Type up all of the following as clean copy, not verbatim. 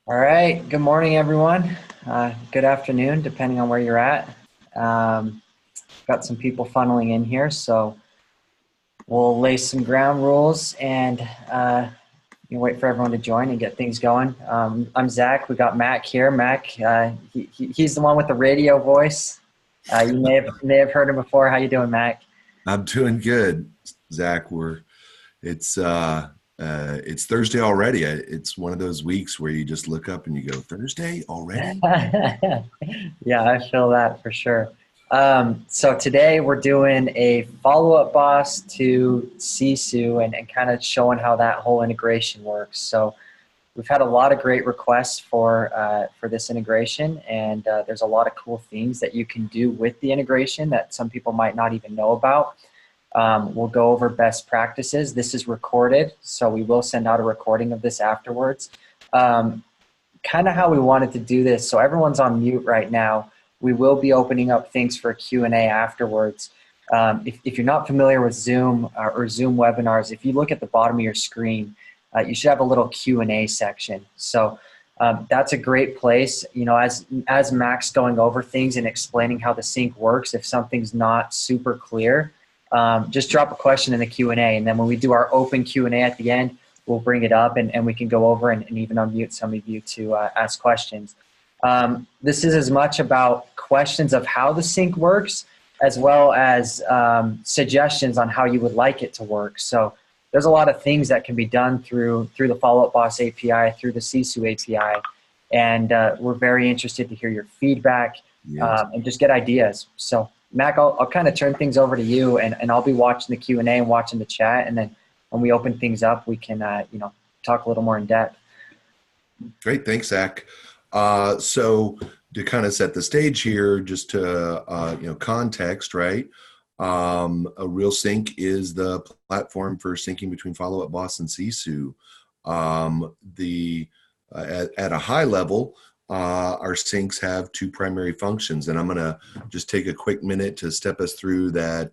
All right. Good morning, everyone. Good afternoon, depending on where you're at. Um, got some people funneling in here, so we'll lay some ground rules and wait for everyone to join and get things going. I'm Zach. We got Mac here. Mac, he's the one with the radio voice. You may have heard him before. How you doing, Mac? I'm doing good, Zach. It's Thursday already. It's one of those weeks where you just look up and you go, Thursday already? Yeah, I feel that for sure. So today we're doing a follow-up boss to Sisu and kind of showing how that whole integration works. So we've had a lot of great requests for this integration, and there's a lot of cool things that you can do with the integration that some people might not even know about. We'll go over best practices. This is recorded, so we will send out a recording of this afterwards. Kind of how we wanted to do this. So everyone's on mute right now. We will be opening up things for Q&A afterwards. If you're not familiar with Zoom or Zoom webinars, if you look at the bottom of your screen, you should have a little Q&A section. So that's a great place. You know, as Mac's going over things and explaining how the sync works, if something's not super clear, just drop a question in the Q&A. And then when we do our open Q&A at the end, we'll bring it up and we can go over and even unmute some of you to ask questions. This is as much about questions of how the sync works as well as suggestions on how you would like it to work. So there's a lot of things that can be done through the Follow-Up Boss API, through the Sisu API, and we're very interested to hear your feedback Yes. and just get ideas. So Mac, I'll kind of turn things over to you, and I'll be watching the Q&A and watching the chat, and then when we open things up, we can talk a little more in depth. Great. Thanks, Zach. So to kind of set the stage here, just to, context, right? A real sync is the platform for syncing between Follow-Up Boss and Sisu. At a high level, our syncs have two primary functions, and I'm going to just take a quick minute to step us through that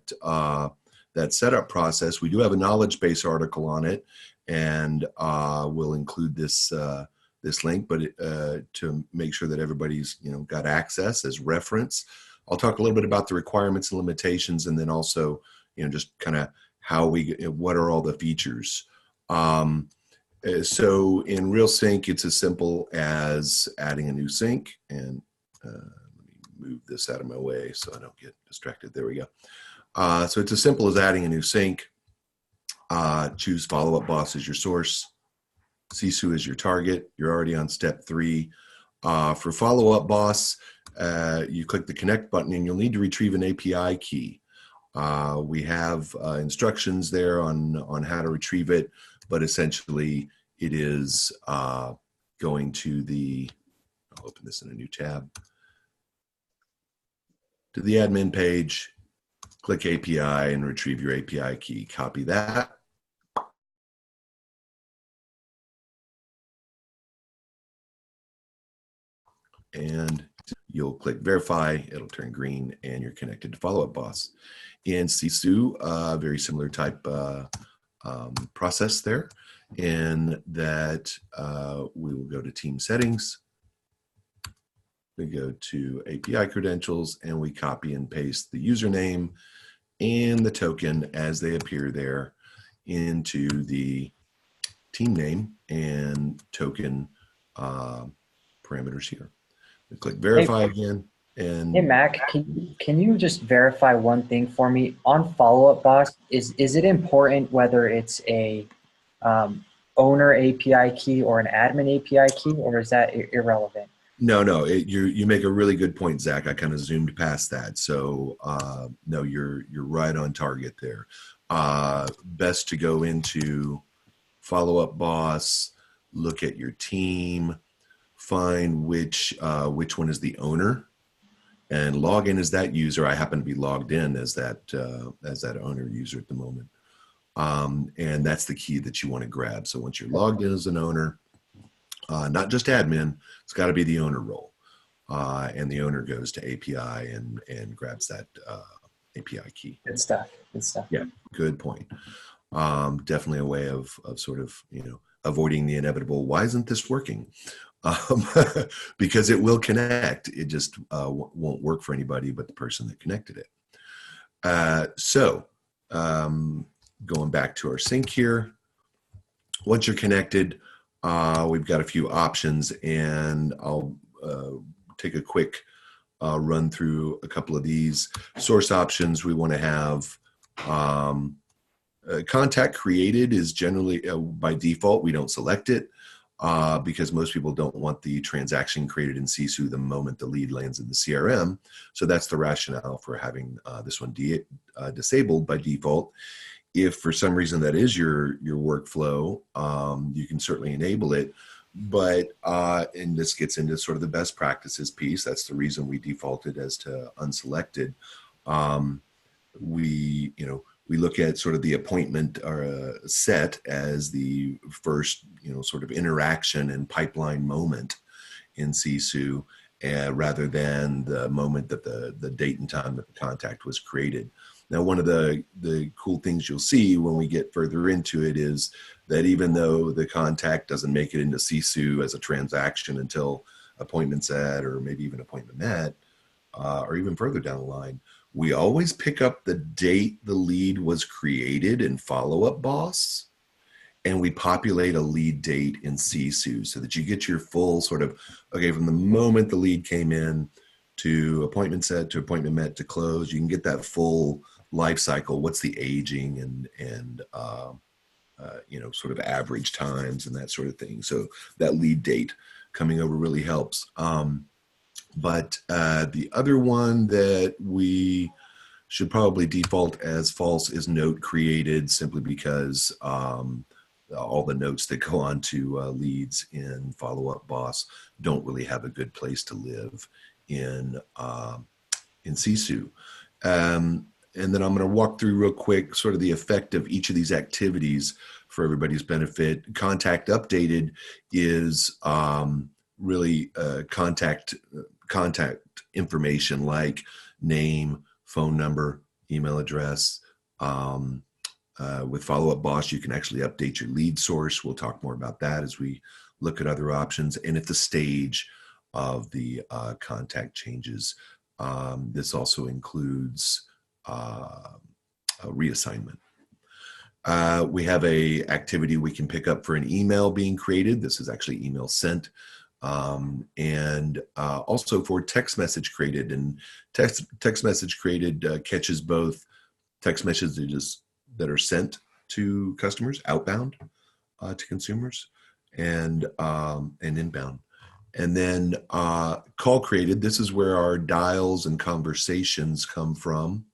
setup process. We do have a knowledge base article on it, and we'll include this link, but to make sure that everybody's got access as reference. I'll talk a little bit about the requirements and limitations, and then also just kind of what are all the features. So in Real Sync, it's as simple as adding a new sync, and let me move this out of my way so I don't get distracted. There we go. So it's as simple as adding a new sync. Choose Follow-Up Boss as your source. Sisu is your target. You're already on step 3. For Follow-Up Boss, you click the connect button and you'll need to retrieve an API key. We have instructions there on how to retrieve it, but essentially it is going to I'll open this in a new tab, to the admin page, click API and retrieve your API key. Copy that. And you'll click verify, it'll turn green, and you're connected to Follow-Up Boss. In Sisu, very similar type process there, in that we will go to team settings, we go to API credentials, and we copy and paste the username and the token as they appear there into the team name and token parameters here. We click verify again. And Hey Mac, can you just verify one thing for me on Follow-Up Boss? Is it important whether it's a owner API key or an admin API key, or is that irrelevant? No, you make a really good point, Zach. I kind of zoomed past that. So no, you're right on target there. Best to go into Follow-Up Boss, look at your team, find which one is the owner, and log in as that user. I happen to be logged in as that owner user at the moment, and that's the key that you want to grab. So once you're logged in as an owner, not just admin, it's got to be the owner role, and the owner goes to API and grabs that API key. Good stuff. Good stuff. Yeah, good point. Definitely a way of sort of avoiding the inevitable. Why isn't this working? um, because it will connect. It just won't work for anybody but the person that connected it. So going back to our sync here, once you're connected, we've got a few options, and I'll take a quick run through a couple of these. Source options, we want to have contact created is generally by default, we don't select it because most people don't want the transaction created in Sisu the moment the lead lands in the CRM. So that's the rationale for having this one disabled by default. If for some reason that is your workflow, you can certainly enable it. But and this gets into sort of the best practices piece. That's the reason we defaulted as to unselected. We look at sort of the appointment or set as the first sort of interaction and pipeline moment in Sisu, rather than the moment that the date and time that the contact was created. Now, one of the cool things you'll see when we get further into it is that even though the contact doesn't make it into Sisu as a transaction until appointment set or maybe even appointment met, or even further down the line, we always pick up the date the lead was created in Follow-Up Boss, and we populate a lead date in Sisu so that you get your full sort of, okay, from the moment the lead came in to appointment set to appointment met to close, you can get that full life cycle. What's the aging and sort of average times and that sort of thing. So that lead date coming over really helps. But the other one that we should probably default as false is note created, simply because all the notes that go on to leads in Follow-Up Boss don't really have a good place to live in Sisu. And then I'm going to walk through real quick sort of the effect of each of these activities for everybody's benefit. Contact updated is really contact information like name, phone number, email address. With Follow-Up Boss, you can actually update your lead source. We'll talk more about that as we look at other options. And if the stage of the contact changes, this also includes reassignment. We have a activity we can pick up for an email being created. This is actually email sent. And also for text message created. And text message created catches both text messages that are sent to customers, outbound to consumers, and inbound. And then call created, this is where our dials and conversations come from.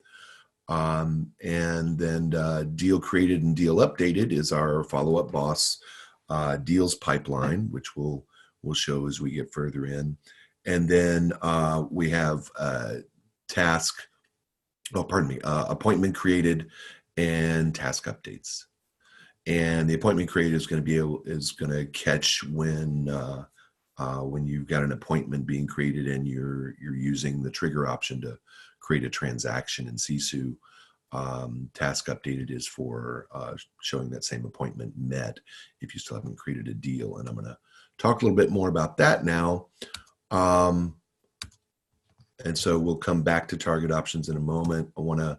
And then deal created and deal updated is our Follow-Up Boss deals pipeline, which we'll show as we get further in. And then we have appointment created and task updates. And the appointment created is going to catch when you've got an appointment being created and you're using the trigger option to create a transaction in Sisu. Task updated is for showing that same appointment met if you still haven't created a deal. And I'm going to talk a little bit more about that now. And so we'll come back to target options in a moment. I want to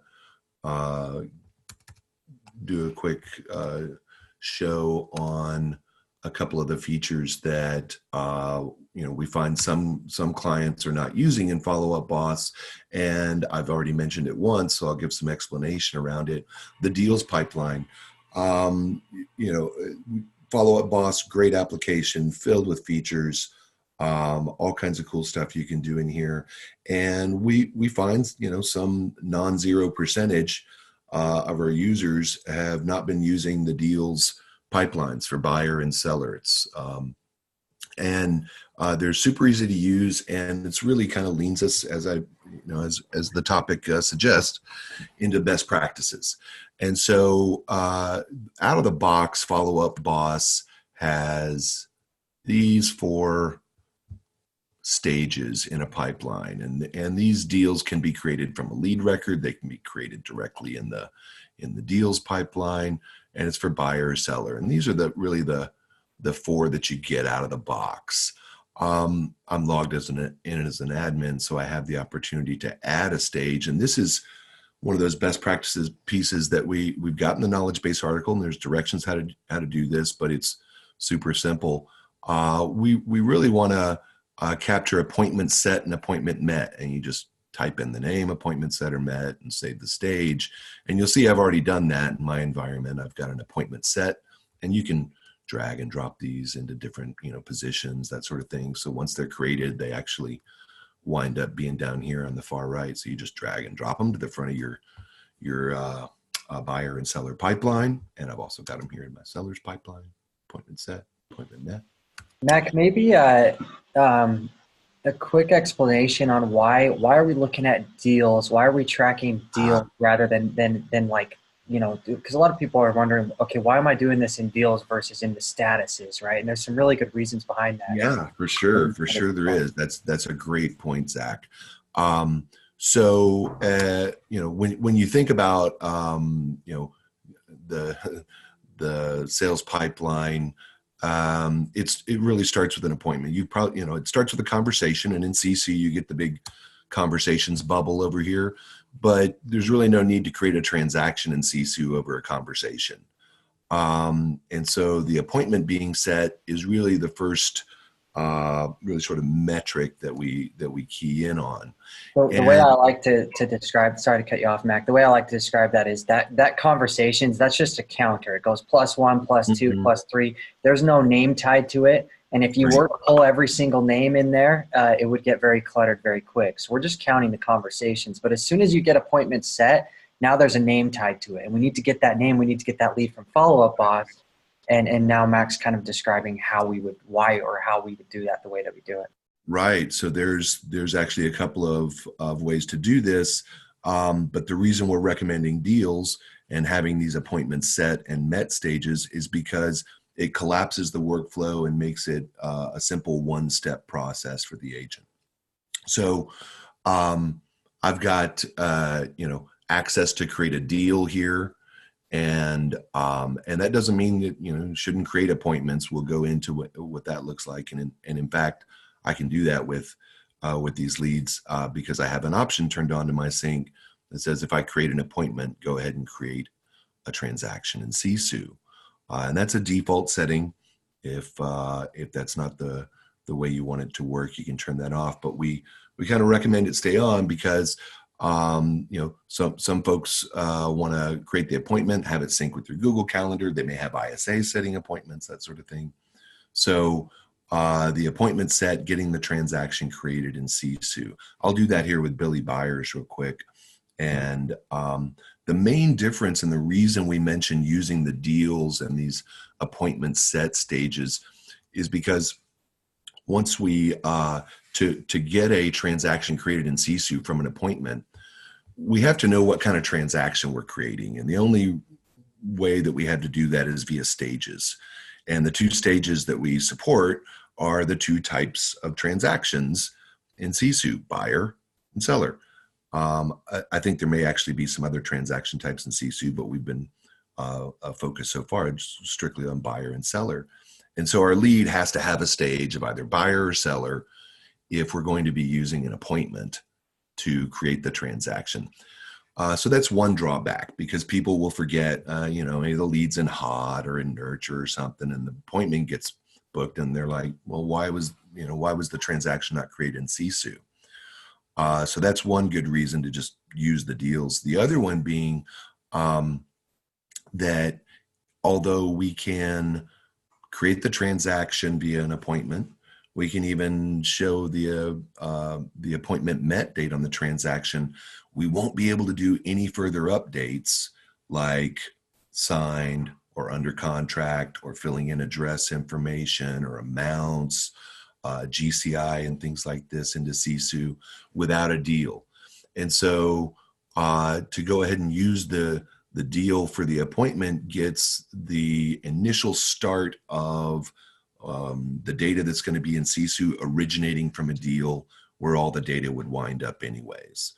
do a quick show on a couple of the features that we find some clients are not using in Follow-Up Boss, and I've already mentioned it once, so I'll give some explanation around it. The deals pipeline, Follow-Up Boss, great application filled with features, all kinds of cool stuff you can do in here, and we find some non-zero percentage of our users have not been using the deals pipelines for buyer and seller. It's they're super easy to use, and it's really kind of leans us, as the topic suggests, into best practices. And so out of the box, Follow-Up Boss has these 4 stages in a pipeline, and these deals can be created from a lead record. They can be created directly in the deals pipeline, and it's for buyer or seller. And these are really the 4 that you get out of the box. I'm logged in as an admin, so I have the opportunity to add a stage. And this is one of those best practices pieces that we've got in the knowledge base article, and there's directions how to do this, but it's super simple. We really want to capture appointment set and appointment met, and you just type in the name, appointment set or met, and save the stage. And you'll see I've already done that in my environment. I've got an appointment set, and you can drag and drop these into different positions, that sort of thing. So once they're created, they actually wind up being down here on the far right. So you just drag and drop them to the front of your buyer and seller pipeline. And I've also got them here in my seller's pipeline, appointment set, appointment met. Mac, maybe a quick explanation on why are we looking at deals? Why are we tracking deals rather than like, because a lot of people are wondering, okay, why am I doing this in deals versus in the statuses, right? And there's some really good reasons behind that. Yeah, for sure there is. That's a great point, Zach. So when you think about the sales pipeline, it really starts with an appointment. You probably, it starts with a conversation, and in Sisu you get the big conversations bubble over here, but there's really no need to create a transaction in Sisu over a conversation. And so the appointment being set is really the first really sort of metric that we key in on. The way I like to describe, sorry to cut you off, Mac, the way I like to describe that is that conversations, that's just a counter. It goes +1, +2, +3. There's no name tied to it. And if you were to pull every single name in there, it would get very cluttered very quick. So we're just counting the conversations. But as soon as you get appointments set, now there's a name tied to it. And we need to get that name. We need to get that lead from Follow-Up Boss. And now Mac's kind of describing how we would do that the way that we do it. Right. So there's actually a couple of ways to do this. But the reason we're recommending deals and having these appointments set and met stages is because it collapses the workflow and makes it a simple one-step process for the agent. So I've got access to create a deal here. And that doesn't mean that you shouldn't create appointments. We'll go into what that looks like, and in fact, I can do that with these leads because I have an option turned on to my sync that says if I create an appointment, go ahead and create a transaction in Sisu, and that's a default setting. If that's not the way you want it to work, you can turn that off. But we kind of recommend it stay on because some folks want to create the appointment, have it sync with your Google Calendar. They may have ISA setting appointments, that sort of thing. So the appointment set, getting the transaction created in Sisu. I'll do that here with Billy Byers real quick. And the main difference and the reason we mentioned using the deals and these appointment set stages is because once we, to get a transaction created in Sisu from an appointment, we have to know what kind of transaction we're creating. And the only way that we have to do that is via stages. And the two stages that we support are the two types of transactions in Sisu, buyer and seller. I think there may actually be some other transaction types in Sisu, but we've been focused so far strictly on buyer and seller. And so our lead has to have a stage of either buyer or seller if we're going to be using an appointment to create the transaction. So that's one drawback because people will forget, maybe the lead's in hot or in nurture or something, and the appointment gets booked, and they're like, well, why was the transaction not created in Sisu? So that's one good reason to just use the deals. The other one being that although we can create the transaction via an appointment, we can even show the appointment met date on the transaction. We won't be able to do any further updates like signed or under contract or filling in address information or amounts, GCI and things like this into Sisu without a deal. And so to go ahead and use the deal for the appointment gets the initial start of the data that's going to be in Sisu originating from a deal where all the data would wind up anyways.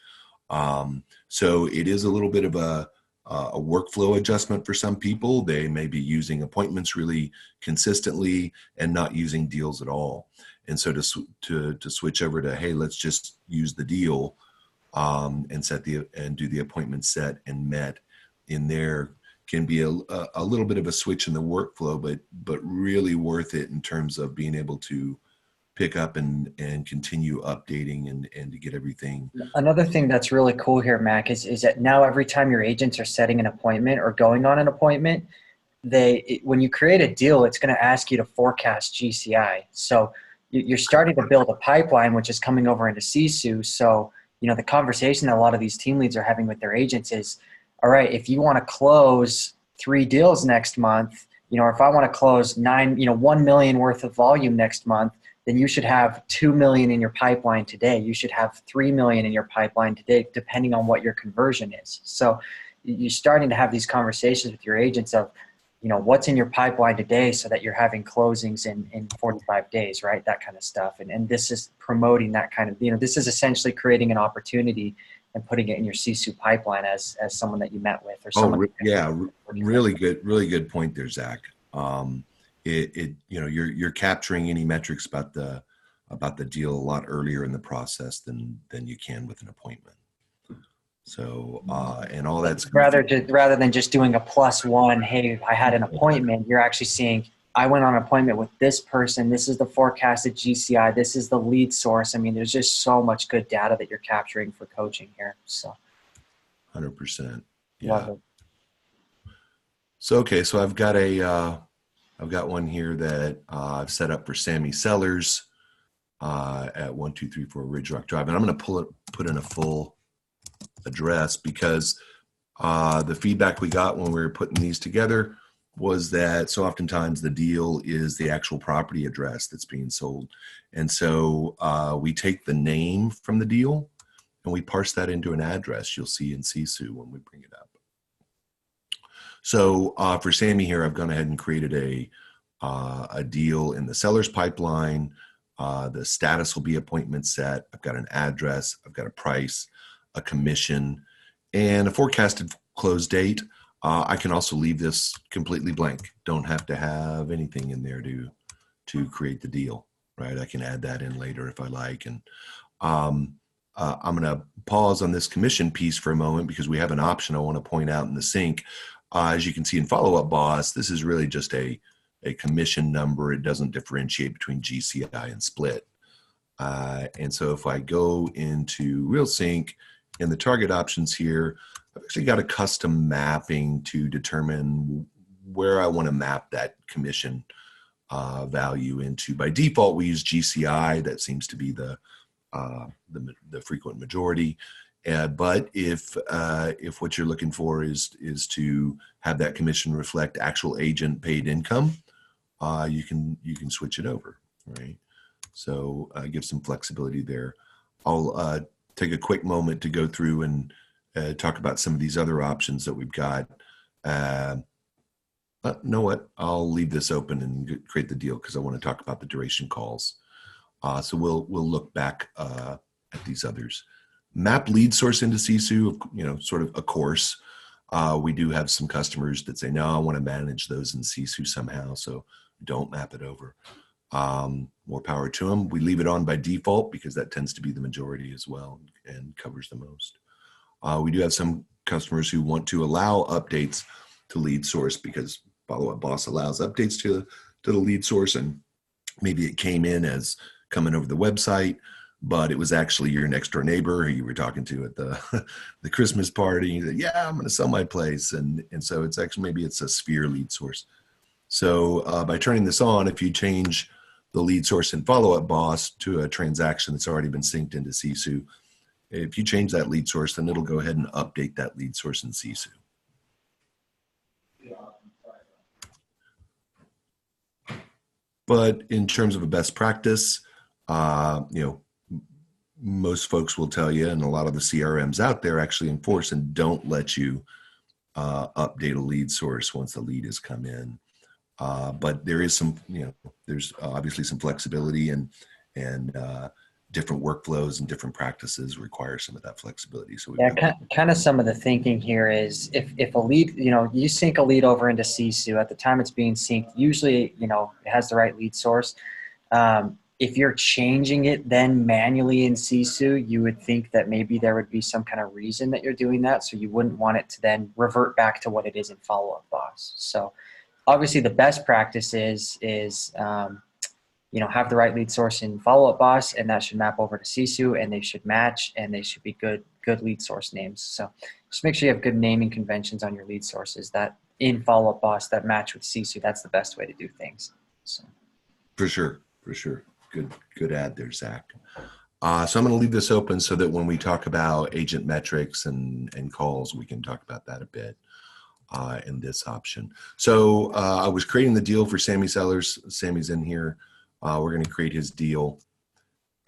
So it is a little bit of a workflow adjustment for some people. They may be using appointments really consistently and not using deals at all. And so to switch over to, hey, let's just use the deal, and do the appointment set and met in there, can be a little bit of a switch in the workflow, but really worth it in terms of being able to pick up and continue updating and to get everything. Another thing that's really cool here, Mac, is that now every time your agents are setting an appointment or going on an appointment, when you create a deal, it's going to ask you to forecast GCI. So you're starting to build a pipeline, which is coming over into Sisu. So, the conversation that a lot of these team leads are having with their agents is, all right, if you want to close 3 deals next month, or if I want to close 1 million worth of volume next month, then you should have 2 million in your pipeline today. You should have 3 million in your pipeline today, depending on what your conversion is. So you're starting to have these conversations with your agents of, what's in your pipeline today so that you're having closings in 45 days, right? That kind of stuff. And this is promoting that kind of, this is essentially creating an opportunity and putting it in your Sisu pipeline as someone that you met with or someone. Really good point there, Zach. You're capturing any metrics about the deal a lot earlier in the process than you can with an appointment. So and all that's rather than just doing a +1, hey, I had an appointment, you're actually seeing, I went on an appointment with this person, this is the forecasted GCI, this is the lead source. I mean, there's just so much good data that you're capturing for coaching here. So 100%. Yeah. Love it. So okay, so I've got one here that I've set up for Sammy Sellers at 1234 Ridge Rock Drive, and I'm going to put in a full address because the feedback we got when we were putting these together was that so oftentimes the deal is the actual property address that's being sold, and so we take the name from the deal and we parse that into an address you'll see in Sisu when we bring it up. So for Sammy here, I've gone ahead and created a deal in the seller's pipeline. The status will be appointment set. I've got an address. I've got a price, a commission, and a forecasted close date. I can also leave this completely blank. Don't have to have anything in there to create the deal, right? I can add that in later if I like. And I'm going to pause on this commission piece for a moment because we have an option I want to point out in the sync. As you can see in Follow Up Boss, this is really just a commission number. It doesn't differentiate between GCI and split. And so if I go into Real Sync in the target options here, I've actually got a custom mapping to determine where I want to map that commission value into. By default, we use GCI. That seems to be the frequent majority. But if what you're looking for is to have that commission reflect actual agent paid income, you can switch it over, right? So give some flexibility there. I'll take a quick moment to go through and talk about some of these other options that we've got. You know what? I'll leave this open and create the deal because I want to talk about the duration calls. So we'll look back at these others. Map lead source into Sisu, sort of a course. We do have some customers that say, no, I want to manage those in Sisu somehow, so don't map it over. More power to them. We leave it on by default because that tends to be the majority as well and covers the most. We do have some customers who want to allow updates to lead source because Follow Up Boss allows updates to the lead source, and maybe it came in as coming over the website, but it was actually your next door neighbor who you were talking to at the Christmas party. You said, yeah, I'm going to sell my place. And so it's actually, maybe it's a Sphere lead source. So by turning this on, if you change the lead source in Follow Up Boss to a transaction that's already been synced into Sisu, if you change that lead source, then it'll go ahead and update that lead source in Sisu. But in terms of a best practice, most folks will tell you, and a lot of the CRMs out there actually enforce and don't let you update a lead source once the lead has come in. But there is some, there's obviously some flexibility, and different workflows and different practices require some of that flexibility. So kind of some of the thinking here is if a lead, you sync a lead over into Sisu at the time it's being synced, usually, it has the right lead source. if you're changing it then manually in Sisu, you would think that maybe there would be some kind of reason that you're doing that. So you wouldn't want it to then revert back to what it is in follow-up boss. So obviously the best practice is have the right lead source in follow-up boss, and that should map over to Sisu, and they should match, and they should be good lead source names. So just make sure you have good naming conventions on your lead sources that in follow-up boss that match with Sisu. That's the best way to do things. So. For sure, for sure. Good ad there, Zach. So I'm going to leave this open so that when we talk about agent metrics and calls, we can talk about that a bit in this option. So I was creating the deal for Sammy Sellers. Sammy's in here. We're going to create his deal,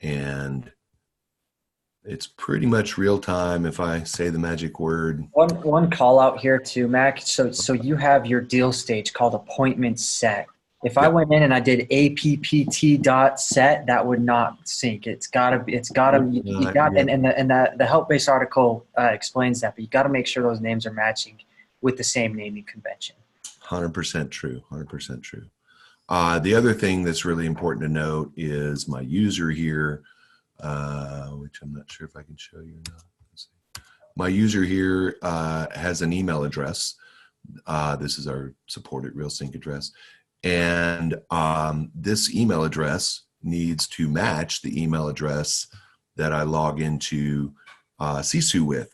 and it's pretty much real time if I say the magic word. One call out here too, Mac. So you have your deal stage called appointment set. If I went in and I did APPT.set, that would not sync. It's gotta you got and the help base article explains that, but you gotta make sure those names are matching with the same naming convention. 100% true. 100% true. The other thing that's really important to note is my user here, which I'm not sure if I can show you or not. My user here has an email address. This is our support at RealSync address. And this email address needs to match the email address that I log into Sisu with.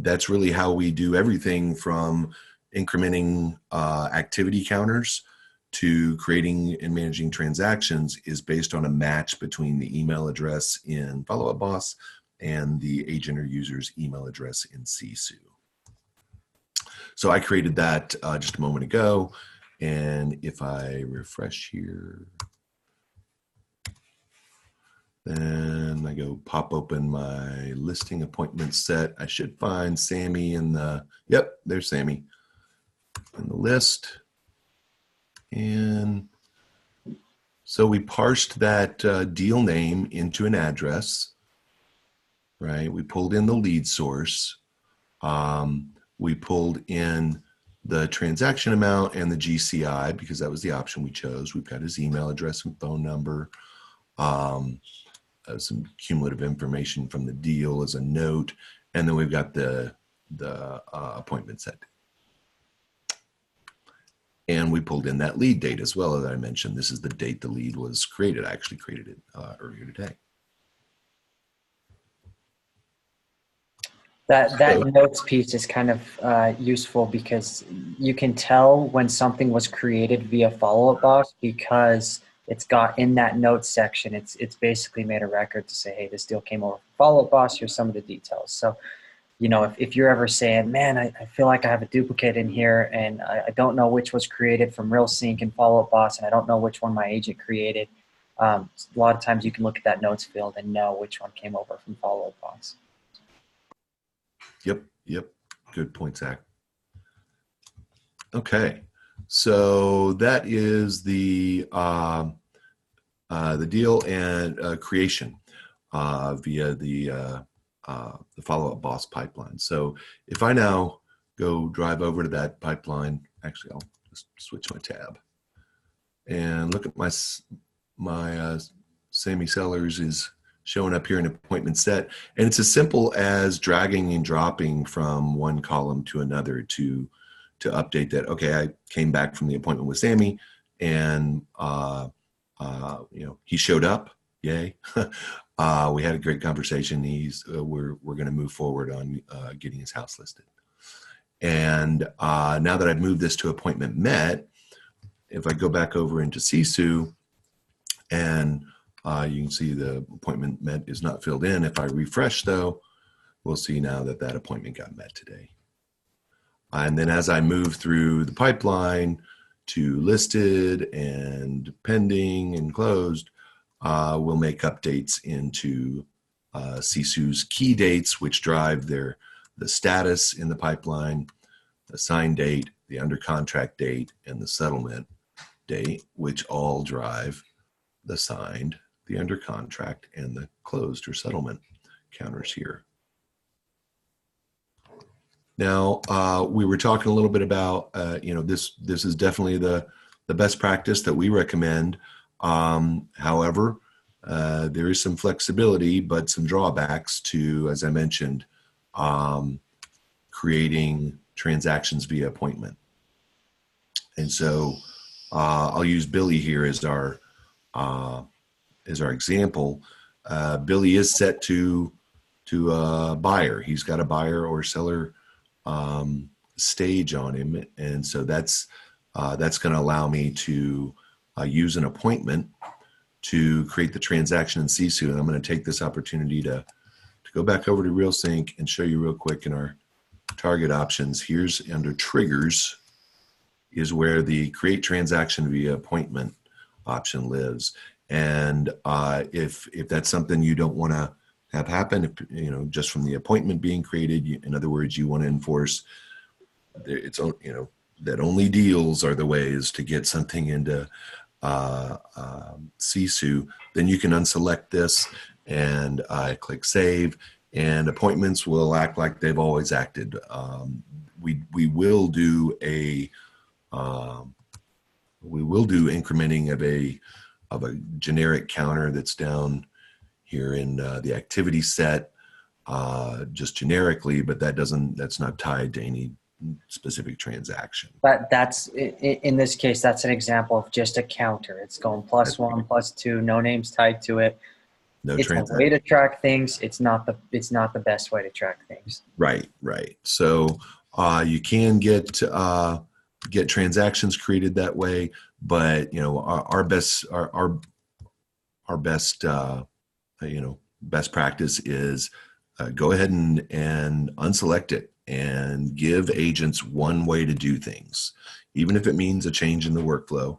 That's really how we do everything from incrementing activity counters to creating and managing transactions is based on a match between the email address in Follow-Up Boss and the agent or user's email address in Sisu. So I created that just a moment ago. And if I refresh here, then I go pop open my listing appointment set. I should find Sammy in the, yep, there's Sammy in the list. And so we parsed that deal name into an address, right? We pulled in the lead source. We pulled in the transaction amount and the GCI because that was the option we chose. We've got his email address and phone number, some cumulative information from the deal as a note, and then we've got the appointment set. And we pulled in that lead date as well, as I mentioned. This is the date the lead was created. I actually created it earlier today. That notes piece is kind of useful because you can tell when something was created via follow-up boss because it's got in that notes section. It's basically made a record to say, hey, this deal came over from follow-up boss. Here's some of the details. So, if you're ever saying, man, I feel like I have a duplicate in here and I don't know which was created from RealSync and follow-up boss, and I don't know which one my agent created. A lot of times you can look at that notes field and know which one came over from follow-up boss. Yep. Good point, Zach. Okay, so that is the deal and creation via the follow-up boss pipeline. So if I now go drive over to that pipeline, actually I'll just switch my tab and look at my Sammy Sellers is showing up here in appointment set. And it's as simple as dragging and dropping from one column to another to update that. Okay, I came back from the appointment with Sammy and he showed up. Yay. We had a great conversation. We're going to move forward on getting his house listed. And now that I've moved this to appointment met, if I go back over into Sisu and you can see the appointment met is not filled in. If I refresh though, we'll see now that that appointment got met today. And then as I move through the pipeline to listed and pending and closed, we'll make updates into Sisu's key dates, which drive the status in the pipeline, the sign date, the under contract date, and the settlement date, which all drive the signed, the under contract, and the closed or settlement counters here. Now, we were talking a little bit about, this is definitely the best practice that we recommend. However, there is some flexibility, but some drawbacks to, as I mentioned, um, creating transactions via appointment. And so I'll use Billy here uh, as our example. Billy is set to a buyer. He's got a buyer or seller stage on him, and so that's going to allow me to use an appointment to create the transaction in Sisu. And I'm going to take this opportunity to go back over to RealSync and show you real quick in our target options. Here's under triggers is where the create transaction via appointment option lives. And if that's something you don't want to have happen, if, you know, just from the appointment being created, in other words, you want to enforce it's, you know, that only deals are the ways to get something into Sisu, then you can unselect this and click save, and appointments will act like they've always acted. We will do a incrementing of a generic counter that's down here in the activity set, just generically, but that's not tied to any specific transaction. But that's in this case, that's an example of just a counter. It's going +1, +2, no names tied to it. No it's a way to track things. It's not the best way to track things. Right. So you can get transactions created that way, but you know our best best practice is go ahead and unselect it and give agents one way to do things, even if it means a change in the workflow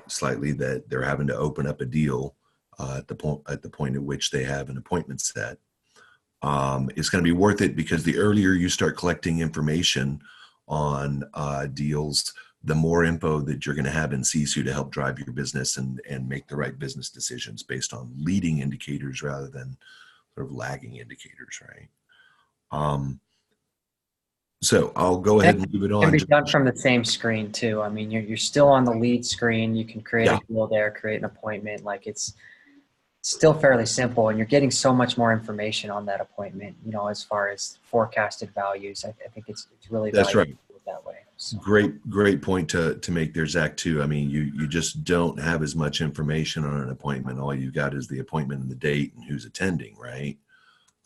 slightly, that they're having to open up a deal at the point at which they have an appointment set. It's going to be worth it, because the earlier you start collecting information on deals, the more info that you're going to have in Sisu to help drive your business and make the right business decisions based on leading indicators rather than sort of lagging indicators, right? So I'll go ahead and move it on. It can be done from the same screen too. I mean, you're still on the lead screen. You can create a deal there, create an appointment. Like it's still fairly simple, and you're getting so much more information on that appointment, you know, as far as forecasted values. I think it's really valuable that way. So. Great point to make there, Zach, too. I mean, you just don't have as much information on an appointment. All you got is the appointment and the date and who's attending, right?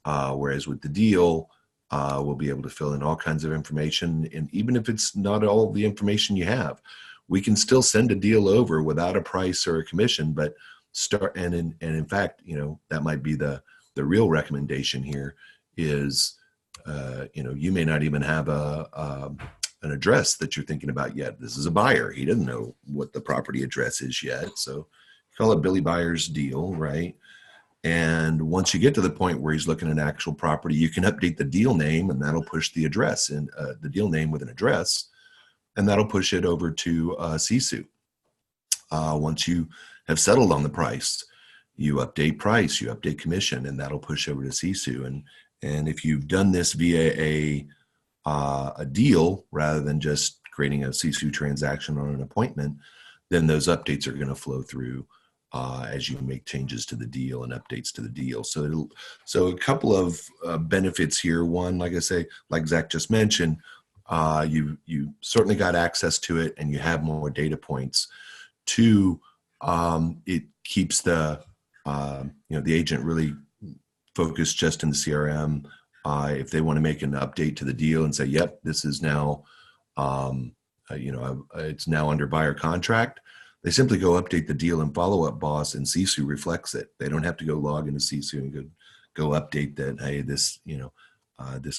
Whereas with the deal, we'll be able to fill in all kinds of information. And even if it's not all the information you have, we can still send a deal over without a price or a commission, but in fact, you know, that might be the real recommendation here is, you know, you may not even have an address that you're thinking about yet. This is a buyer. He doesn't know what the property address is yet. So call it Billy Buyer's deal, right? And once you get to the point where he's looking at actual property, you can update the deal name, and that'll push the address and the deal name with an address, and that'll push it over to Sisu. Once you have settled on the price, you update price, you update commission, and that'll push over to Sisu. And if you've done this via a deal rather than just creating a Sisu transaction on an appointment, then those updates are going to flow through as you make changes to the deal and updates to the deal. So a couple of benefits here. One, like I say, like Zach just mentioned, you certainly got access to it and you have more data points. Two, it keeps the agent really focused just in the CRM. If they want to make an update to the deal and say, yep, this is now, it's now under buyer contract, they simply go update the deal in Follow-Up Boss, and Sisu reflects it. They don't have to go log into Sisu and go update that, hey, this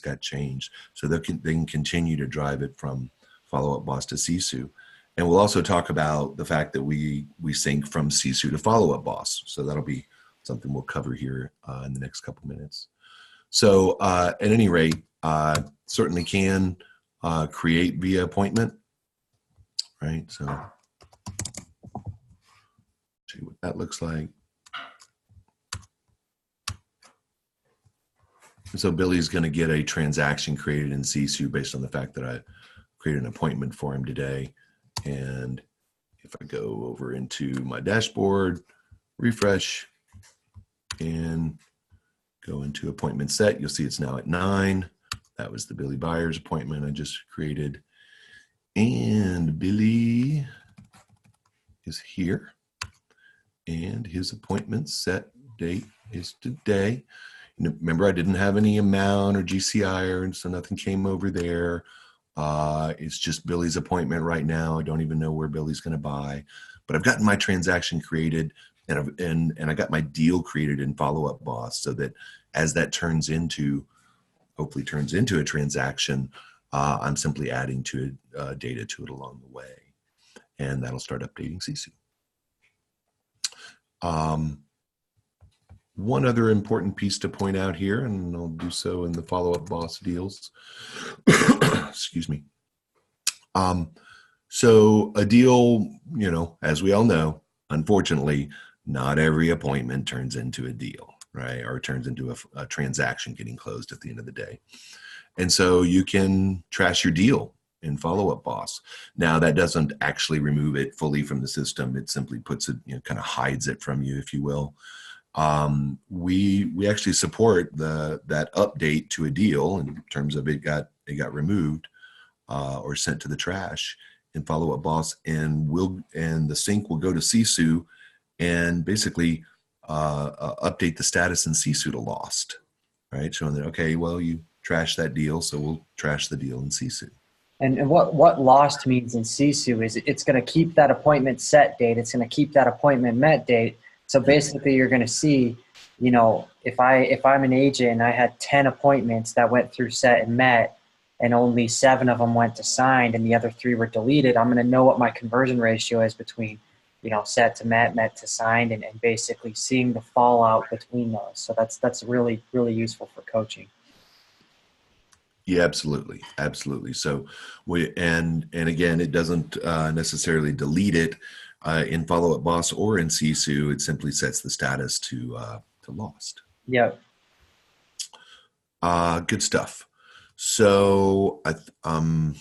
got changed. So they can continue to drive it from Follow-Up Boss to Sisu. And we'll also talk about the fact that we sync from Sisu to Follow-Up Boss. So that'll be something we'll cover here in the next couple minutes. So at any rate, certainly can create via appointment, right? So see what that looks like. So Billy's going to get a transaction created in Sisu based on the fact that I created an appointment for him today, and if I go over into my dashboard, refresh, and go into appointment set, you'll see it's now at 9. That was the Billy Byers appointment I just created. And Billy is here. And his appointment set date is today. Remember, I didn't have any amount or GCI, so nothing came over there. It's just Billy's appointment right now. I don't even know where Billy's going to buy, but I've gotten my transaction created, and I got my deal created in Follow Up Boss, so that as that hopefully turns into a transaction, I'm simply adding to it data to it along the way, and that'll start updating Sisu. One other important piece to point out here, and I'll do so in the Follow Up Boss deals. Excuse me. So a deal, as we all know, unfortunately, not every appointment turns into a deal, right? Or turns into a transaction getting closed at the end of the day. And so you can trash your deal in Follow Up Boss. Now, that doesn't actually remove it fully from the system. It simply puts it, kind of hides it from you, if you will. We actually support that update to a deal in terms of it got removed or sent to the trash in Follow Up Boss, and the sync will go to Sisu and basically update the status in Sisu to lost, right? Showing that, okay, well, you trashed that deal, so we'll trash the deal in Sisu. And what lost means in Sisu is it's going to keep that appointment set date. It's going to keep that appointment met date. So basically, you're going to see, if I'm an agent and I had 10 appointments that went through set and met, and only 7 of them went to signed, and the other 3 were deleted, I'm going to know what my conversion ratio is between, set to met to signed, and basically seeing the fallout between those. So that's really, really useful for coaching. Yeah, absolutely. So and again, it doesn't necessarily delete it in Follow Up Boss or in Sisu. It simply sets the status to lost. Yeah. Good stuff. So I'm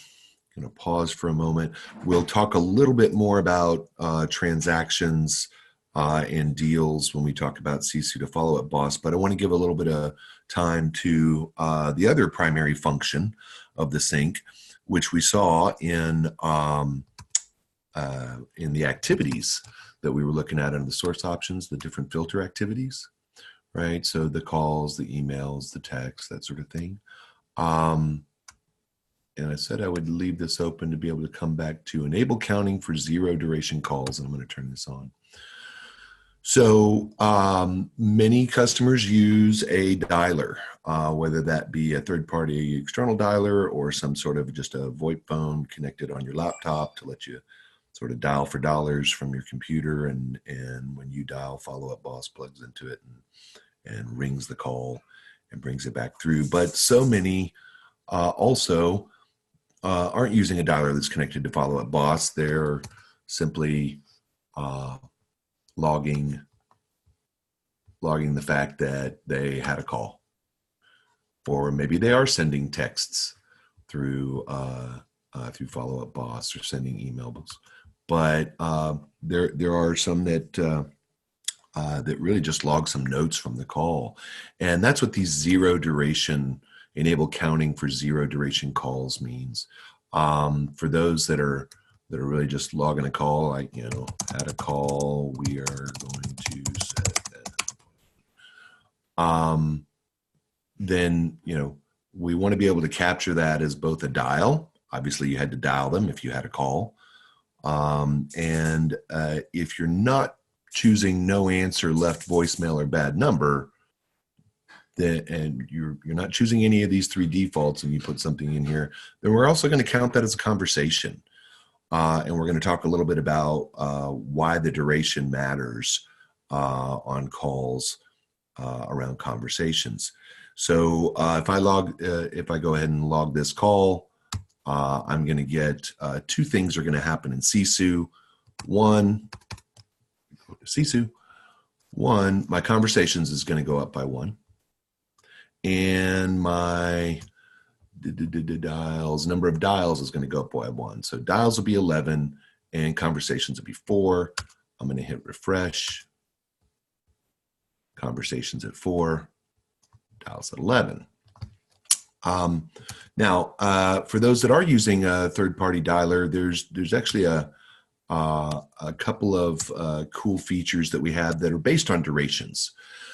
going to pause for a moment. We'll talk a little bit more about transactions and deals when we talk about Sisu to Follow Up Boss, but I want to give a little bit of time to the other primary function of the sync, which we saw in the activities that we were looking at under the source options, the different filter activities, right? So the calls, the emails, the texts, that sort of thing. And I said I would leave this open to be able to come back to enable counting for 0 duration calls, and I'm going to turn this on. So many customers use a dialer, whether that be a third-party external dialer or some sort of just a VoIP phone connected on your laptop to let you sort of dial for dollars from your computer. And when you dial, Follow Up Boss plugs into it and rings the call and brings it back through. But so many also aren't using a dialer that's connected to Follow Up Boss. They're simply logging the fact that they had a call, or maybe they are sending texts through Follow Up Boss or sending emails. But there are some that really just log some notes from the call, and that's what these 0 duration enable counting for 0 duration calls means. For those that are really just logging a call, like, had a call, we are going to set that. Then, we want to be able to capture that as both a dial. Obviously, you had to dial them if you had a call. And if you're not choosing no answer, left voicemail, or bad number, and you're not choosing any of these 3 defaults, and you put something in here, then we're also going to count that as a conversation. And we're going to talk a little bit about why the duration matters on calls around conversations. So if I go ahead and log this call, I'm going to get 2 things are going to happen in Sisu. One, my conversations is going to go up by 1. And my dials, number of dials is going to go up by 1. So dials will be 11 and conversations at before. I'm going to hit refresh. Conversations at 4, dials at 11. Now, for those that are using a third-party dialer, there's actually a couple of cool features that we have that are based on durations.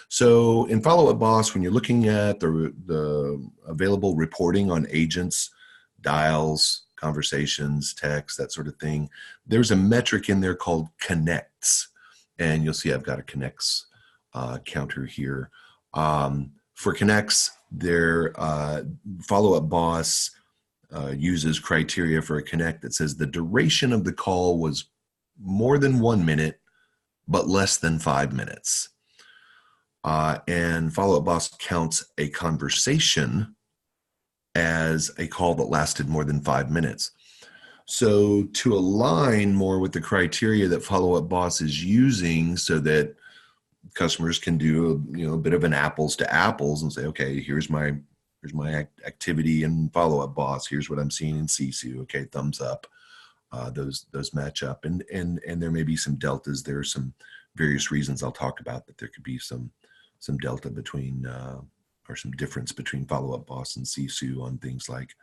So in Follow Up Boss, when you're looking at the available reporting on agents, dials, conversations, text, that sort of thing, there's a metric in there called connects. And you'll see I've got a connects counter here. For connects, their Follow Up Boss uses criteria for a connect that says the duration of the call was more than 1 minute, but less than 5 minutes. And Follow Up Boss counts a conversation as a call that lasted more than 5 minutes. So to align more with the criteria that Follow Up Boss is using so that customers can do a bit of an apples to apples and say, okay, here's my activity in Follow Up Boss. Here's what I'm seeing in Sisu. Okay, thumbs up. Those match up, and there may be some deltas. There are some various reasons I'll talk about that there could be some delta between or some difference between Follow Up Boss and Sisu on things like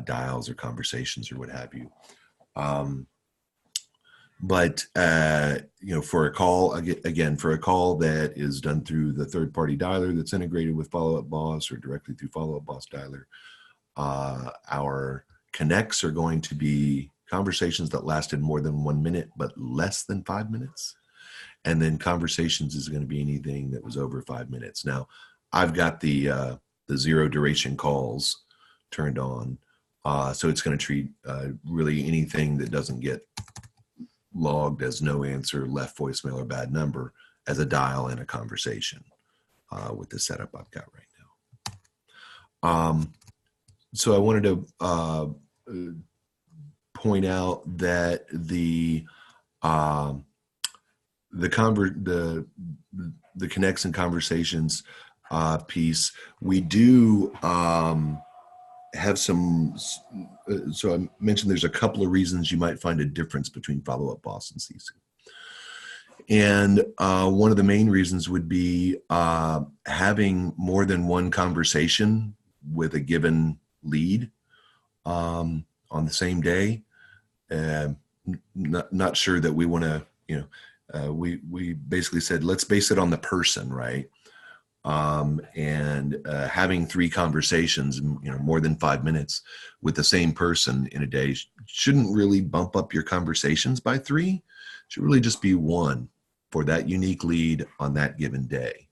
dials or conversations or what have you. But for a call, again, for a call that is done through the third-party dialer that's integrated with Follow Up Boss or directly through Follow Up Boss dialer, our connects are going to be conversations that lasted more than 1 minute but less than 5 minutes. And then conversations is going to be anything that was over 5 minutes. Now, I've got the zero duration calls turned on. So it's going to treat really anything that doesn't get logged as no answer, left voicemail, or bad number as a dial in a conversation with the setup I've got right now. So I wanted to point out that the connects and conversations piece, we do have some, so I mentioned there's a couple of reasons you might find a difference between Follow Up Boss and Sisu. And one of the main reasons would be having more than one conversation with a given lead on the same day. Not sure that we want to, we basically said, let's base it on the person, right? And having 3 conversations, more than 5 minutes with the same person in a day shouldn't really bump up your conversations by 3. It should really just be 1 for that unique lead on that given day.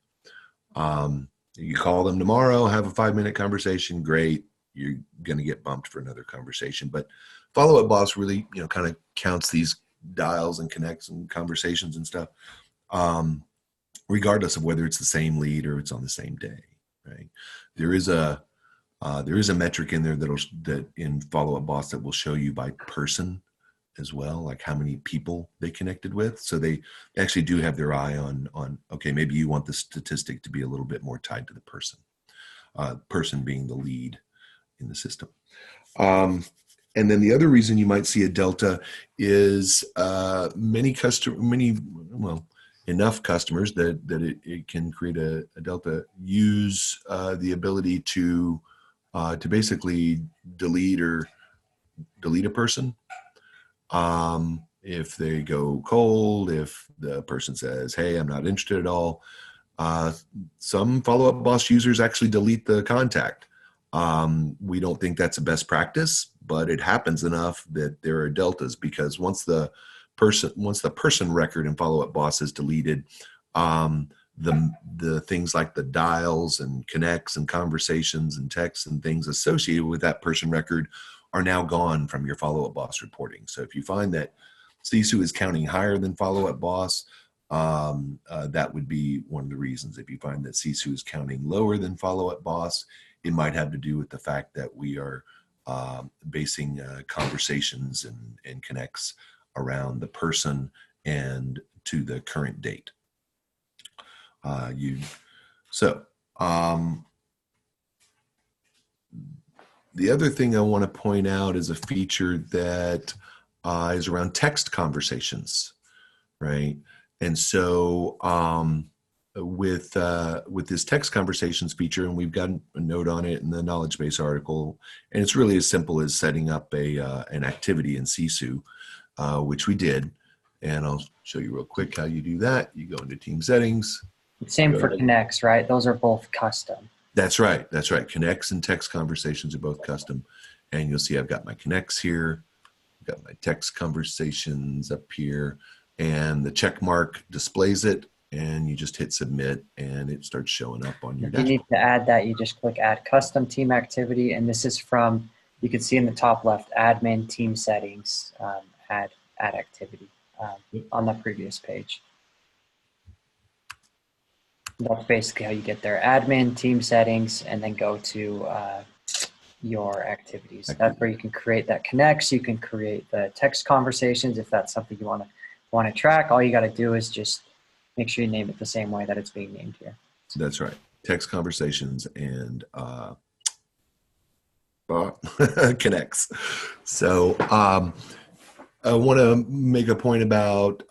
You call them tomorrow, have a 5-minute conversation, great. You're going to get bumped for another conversation. But Follow Up Boss really, kind of counts these dials and connects and conversations and stuff. Regardless of whether it's the same lead or it's on the same day, right? There is a metric in there that in Follow Up Boss that will show you by person as well, like how many people they connected with. So they actually do have their eye on okay, maybe you want the statistic to be a little bit more tied to the person, person being the lead in the system. And then the other reason you might see a delta is enough customers that it can create a delta use the ability to basically delete a person if they go cold, if the person says, hey, I'm not interested at all. Some Follow Up Boss users actually delete the contact. We don't think that's a best practice, but it happens enough that there are deltas, because once the person record in Follow Up Boss is deleted, the things like the dials and connects and conversations and texts and things associated with that person record are now gone from your Follow Up Boss reporting. So if you find that Sisu is counting higher than Follow Up Boss, that would be one of the reasons. If you find that Sisu is counting lower than Follow Up Boss, it might have to do with the fact that we are basing conversations and connects around the person and to the current date. The other thing I want to point out is a feature that is around text conversations, right? And so with this text conversations feature, and we've got a note on it in the knowledge base article, and it's really as simple as setting up an activity in Sisu, which we did. And I'll show you real quick how you do that. You go into team settings. Same for connects, right? Those are both custom. That's right. That's right. Connects and text conversations are both custom. And you'll see I've got my connects here. I've got my text conversations up here. And the check mark displays it. And you just hit submit and it starts showing up on your If you dashboard. need to add that, you just click add custom team activity. And this is from, you can see in the top left, admin team settings, add activity on the previous page. That's basically how you get there. Admin, team settings, and then go to your activities. That's where you can create that connects. You can create the text conversations if that's something you want to track. All you got to do is just make sure you name it the same way that it's being named here. That's right. Text conversations and connects. So I want to make a point about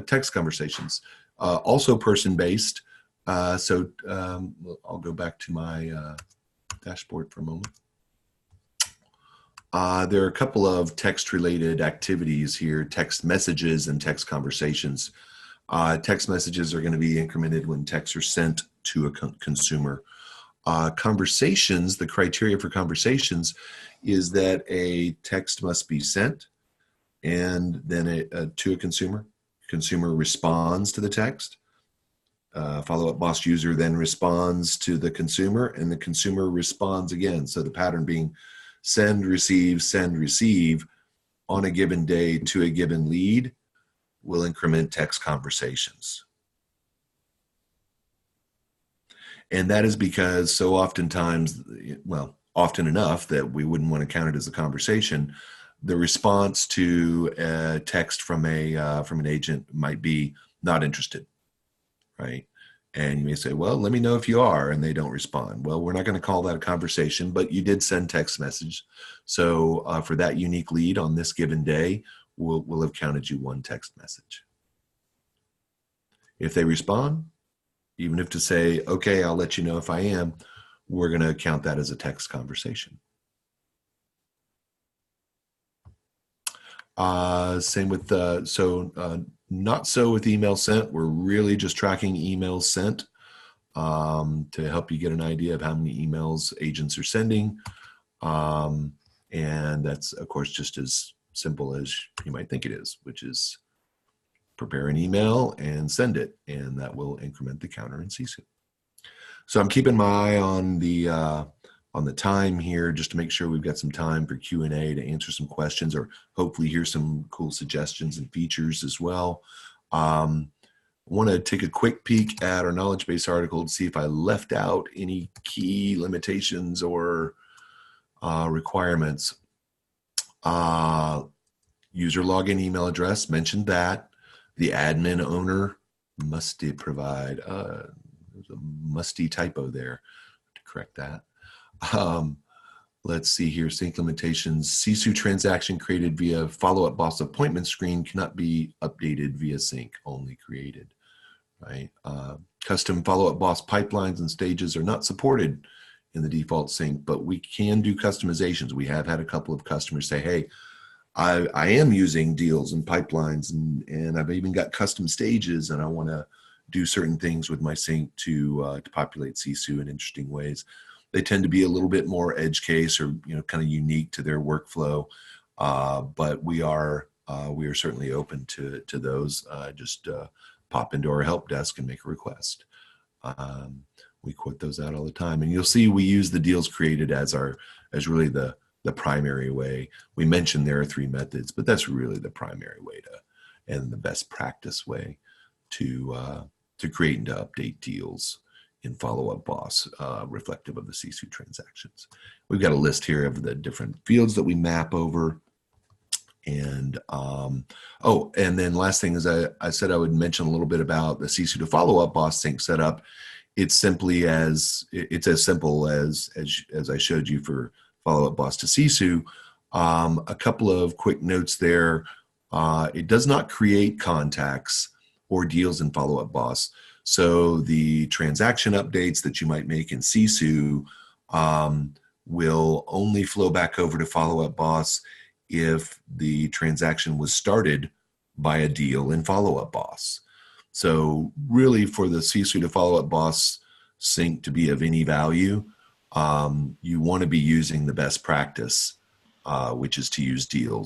text conversations. Also person-based. So I'll go back to my dashboard for a moment. There are a couple of text-related activities here, text messages and text conversations. Text messages are going to be incremented when texts are sent to a consumer. Conversations, the criteria for conversations is that a text must be sent and then to a consumer. Consumer responds to the text. Follow-up boss user then responds to the consumer, and the consumer responds again. So the pattern being send, receive on a given day to a given lead will increment text conversations. And that is because so oftentimes, well, often enough that we wouldn't want to count it as a conversation. The response to a text from an agent might be not interested, right? And you may say, well, let me know if you are, and they don't respond. Well, we're not going to call that a conversation, but you did send text message. So for that unique lead on this given day, we'll have counted you one text message. If they respond, even if to say, okay, I'll let you know if I am, we're going to count that as a text conversation. Same with, not so with email sent. We're really just tracking emails sent to help you get an idea of how many emails agents are sending. And that's, of course, just as simple as you might think it is, which is prepare an email and send it, and that will increment the counter in Sisu. So I'm keeping my eye on the time here just to make sure we've got some time for Q&A to answer some questions or hopefully hear some cool suggestions and features as well. I want to take a quick peek at our knowledge base article to see if I left out any key limitations or requirements. User login email address, mentioned that. The admin owner must provide, there's a musty typo there to correct that. Let's see here, sync limitations. Sisu transaction created via follow-up boss appointment screen cannot be updated via sync, only created, right? Custom follow-up boss pipelines and stages are not supported in the default sync, but we can do customizations. We have had a couple of customers say, hey, I am using deals and pipelines and I've even got custom stages and I want to do certain things with my sync to populate Sisu in interesting ways. They tend to be a little bit more edge case or kind of unique to their workflow, but we are certainly open to those. Just pop into our help desk and make a request. We quote those out all the time, and you'll see we use the deals created as really the primary way. We mentioned there are 3 methods, but that's really the primary way and the best practice way to create and to update deals in follow-up boss, reflective of the Sisu transactions. We've got a list here of the different fields that we map over. And and then last thing is I said I would mention a little bit about the Sisu to follow-up boss sync setup. It's as simple as I showed you for follow-up boss to Sisu. A couple of quick notes there. It does not create contacts or deals in Follow Up Boss. So the transaction updates that you might make in Sisu will only flow back over to Follow Up Boss if the transaction was started by a deal in Follow Up Boss. So really, for the Sisu to Follow Up Boss sync to be of any value, you want to be using the best practice, which is to use deal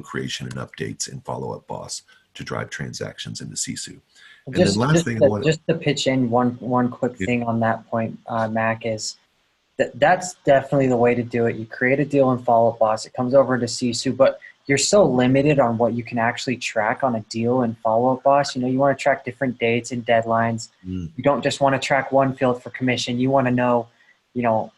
creation and updates in Follow Up Boss to drive transactions into Sisu. And then last thing I want Just to pitch in one quick to, thing on that point, Mac, is that's definitely the way to do it. You create a deal in Follow Up Boss. It comes over to Sisu, but you're so limited on what you can actually track on a deal in Follow Up Boss. You want to track different dates and deadlines. You don't just want to track one field for commission. You want to know,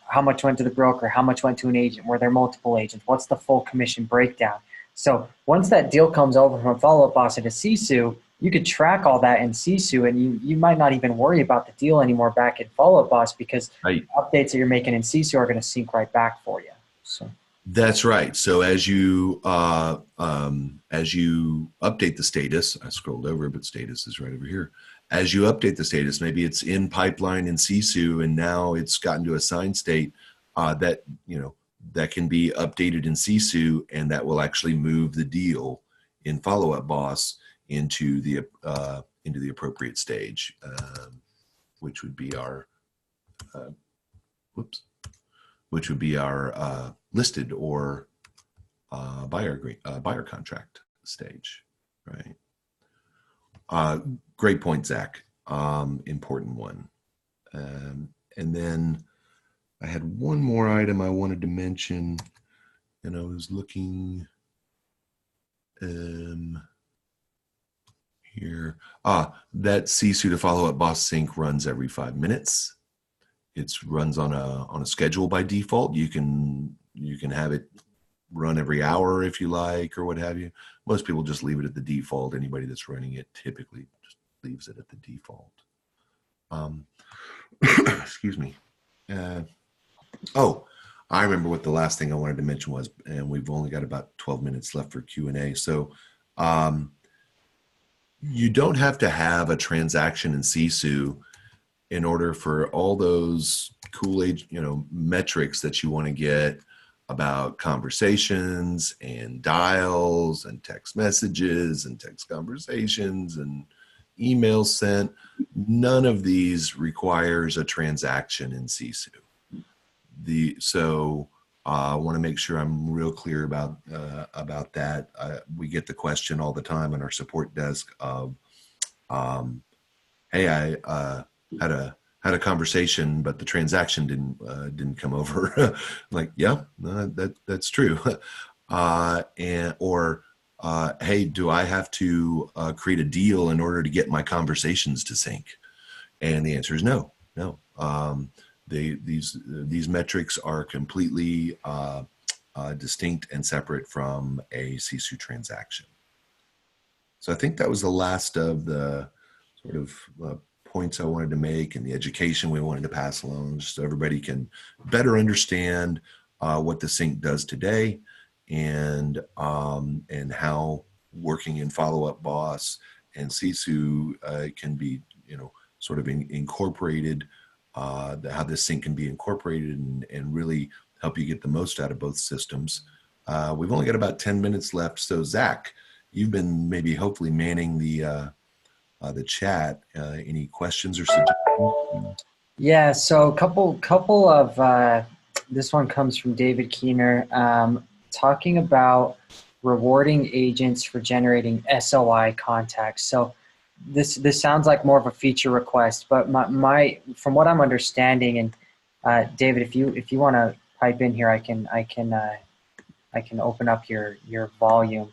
how much went to the broker, how much went to an agent, were there multiple agents, what's the full commission breakdown. So once that deal comes over from Follow Up Boss into Sisu, you could track all that in Sisu, and you might not even worry about the deal anymore back in Follow Up Boss, because right. updates that you're making in Sisu are going to sync right back for you. So That's right. So as you update the status, I scrolled over, but status is right over here. As you update the status, maybe it's in pipeline in Sisu, and now it's gotten to a signed state that can be updated in Sisu, and that will actually move the deal in Follow Up Boss into the appropriate stage, which would be our listed or buyer contract stage, right? Great point, Zach. Important one. And then I had one more item I wanted to mention, and I was looking here. That Sisu to Follow Up Boss sync runs every 5 minutes. It runs on a schedule by default. You can have it run every hour if you like, or what have you. Most people just leave it at the default. Anybody that's running it typically just leaves it at the default. Excuse me. I remember what the last thing I wanted to mention was, and we've only got about 12 minutes left for Q&A. So you don't have to have a transaction in Sisu in order for all those cool metrics that you want to get about conversations and dials and text messages and text conversations and emails sent. None of these requires a transaction in Sisu. So I want to make sure I'm real clear about that. We get the question all the time on our support desk of, "Hey, I had a conversation, but the transaction didn't come over." Like, yeah, that's true. Hey, do I have to create a deal in order to get my conversations to sync? And the answer is no. These metrics are completely distinct and separate from a Sisu transaction. So I think that was the last of the sort of points I wanted to make, and the education we wanted to pass along, just so everybody can better understand what the sync does today, and how working in Follow Up Boss and Sisu can be sort of incorporated. How this sync can be incorporated and really help you get the most out of both systems. We've only got about 10 minutes left. So Zach, you've been hopefully manning the chat. Any questions or suggestions? yeah, so a couple of this one comes from David Keener, talking about rewarding agents for generating SOI contacts. So this sounds like more of a feature request, but my from what I'm understanding, and David, if you want to pipe in here, I can open up your volume.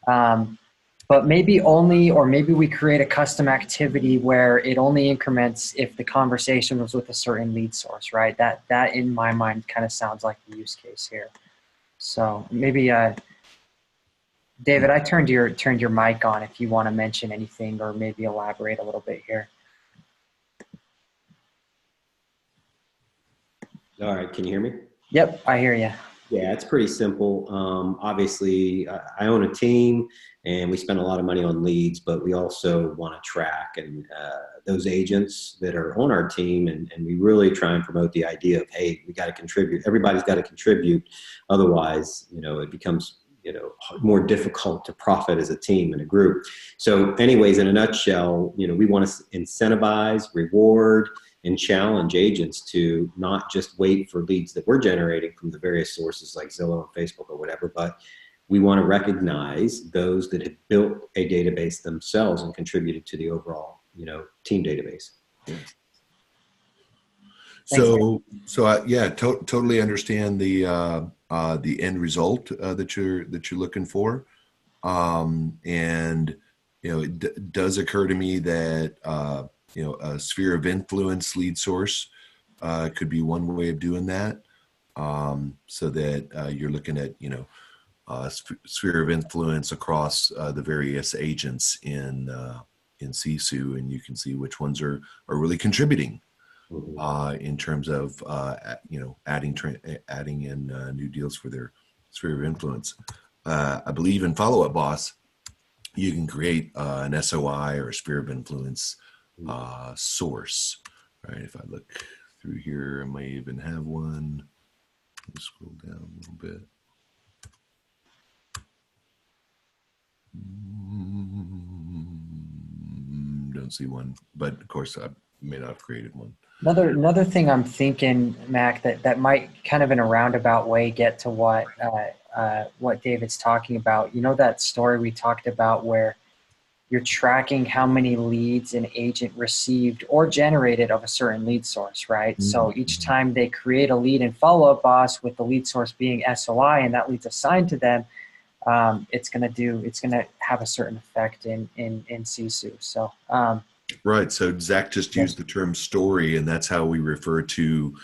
But maybe we create a custom activity where it only increments if the conversation was with a certain lead source, right? That in my mind kind of sounds like the use case here. So maybe David, I turned your mic on if you want to mention anything or maybe elaborate a little bit here. All right, can you hear me? Yep, I hear you. Yeah, it's pretty simple. Obviously, I own a team, and we spend a lot of money on leads, but we also want to track and those agents that are on our team, and we really try and promote the idea of, hey, we got to contribute. Everybody's got to contribute, otherwise, it becomes more difficult to profit as a team and a group. So, anyways, in a nutshell, we want to incentivize, reward, and challenge agents to not just wait for leads that we're generating from the various sources like Zillow and Facebook or whatever, but we want to recognize those that have built a database themselves and contributed to the overall, team database. Yes. Thanks, Totally understand the end result that you're looking for, and it does occur to me that a sphere of influence lead source could be one way of doing that, so that you're looking at sphere of influence across the various agents in Sisu, and you can see which ones are really contributing in terms of adding in new deals for their sphere of influence. I believe in Follow Up Boss, you can create an SOI or a sphere of influence source. Right? If I look through here, I may even have one. Let me scroll down a little bit. Don't see one, but of course I may not have created one. Another thing I'm thinking, Mac, that might kind of in a roundabout way get to what David's talking about. That story we talked about where you're tracking how many leads an agent received or generated of a certain lead source, right? Mm-hmm. So each time they create a lead in Follow Up Boss with the lead source being SOI and that lead's assigned to them, it's going to have a certain effect in Sisu. So, right. So Zach just used the term story, and that's how we refer to